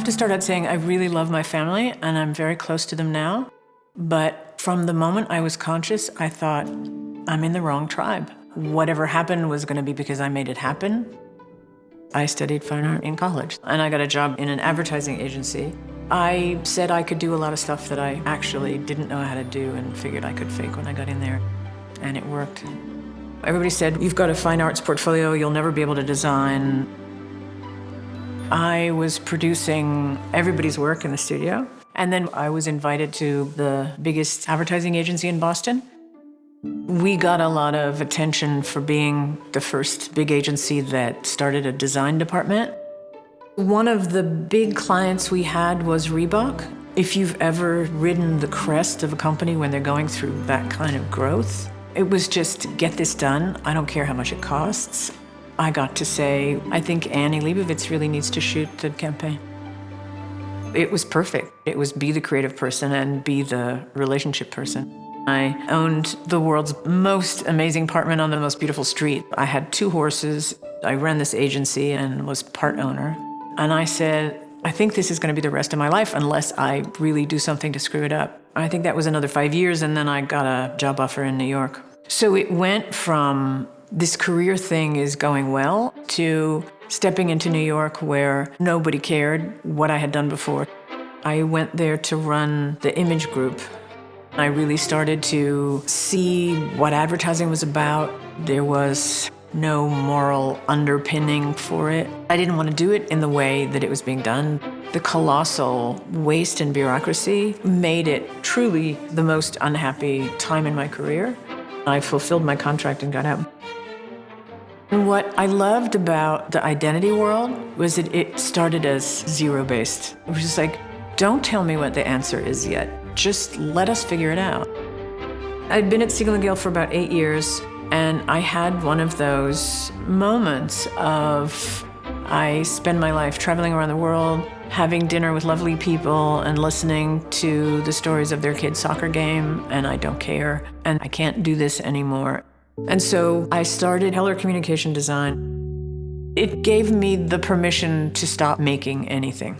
have to start out saying I really love my family and I'm very close to them now. But from the moment I was conscious, I thought, I'm in the wrong tribe. Whatever happened was going to be because I made it happen. I studied fine art in college and I got a job in an advertising agency. I said I could do a lot of stuff that I actually didn't know how to do and figured I could fake when I got in there, and it worked. Everybody said, you've got a fine arts portfolio, you'll never be able to design. I was producing everybody's work in the studio, and then I was invited to the biggest advertising agency in Boston. We got a lot of attention for being the first big agency that started a design department. One of the big clients we had was Reebok. If you've ever ridden the crest of a company when they're going through that kind of growth, it was just, get this done. I don't care how much it costs. I got to say, I think Annie Leibovitz really needs to shoot the campaign. It was perfect. It was be the creative person and be the relationship person. I owned the world's most amazing apartment on the most beautiful street. I had 2 horses. I ran this agency and was part owner. And I said, I think this is going to be the rest of my life unless I really do something to screw it up. I think that was another 5 years, and then I got a job offer in New York. So it went from this career thing is going well to stepping into New York where nobody cared what I had done before. I went there to run the image group. I really started to see what advertising was about. There was no moral underpinning for it. I didn't want to do it in the way that it was being done. The colossal waste and bureaucracy made it truly the most unhappy time in my career. I fulfilled my contract and got out. And what I loved about the identity world was that it started as zero-based. It was just like, don't tell me what the answer is yet. Just let us figure it out. I'd been at Siegel & Gale for about 8 years, and I had one of those moments of, I spend my life traveling around the world, having dinner with lovely people and listening to the stories of their kids' soccer game, and I don't care, and I can't do this anymore. And so I started Heller Communication Design. It gave me the permission to stop making anything.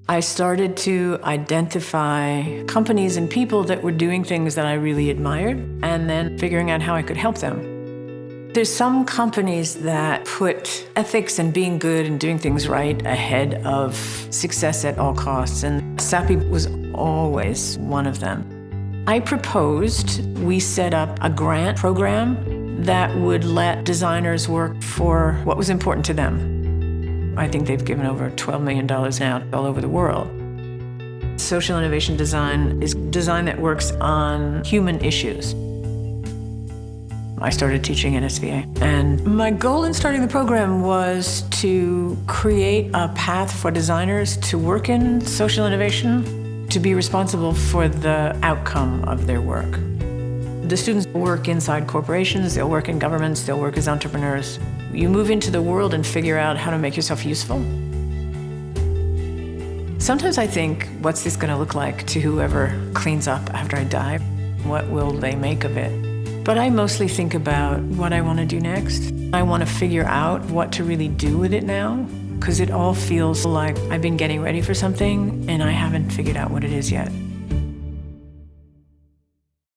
I started to identify companies and people that were doing things that I really admired, and then figuring out how I could help them. There's some companies that put ethics and being good and doing things right ahead of success at all costs, and Sappi was always one of them. I proposed we set up a grant program that would let designers work for what was important to them. I think they've given over $12 million now all over the world. Social innovation design is design that works on human issues. I started teaching at SVA, and my goal in starting the program was to create a path for designers to work in social innovation, to be responsible for the outcome of their work. The students work inside corporations, they'll work in governments, they'll work as entrepreneurs. You move into the world and figure out how to make yourself useful. Sometimes I think, what's this going to look like to whoever cleans up after I die? What will they make of it? But I mostly think about what I want to do next. I want to figure out what to really do with it now, because it all feels like I've been getting ready for something and I haven't figured out what it is yet.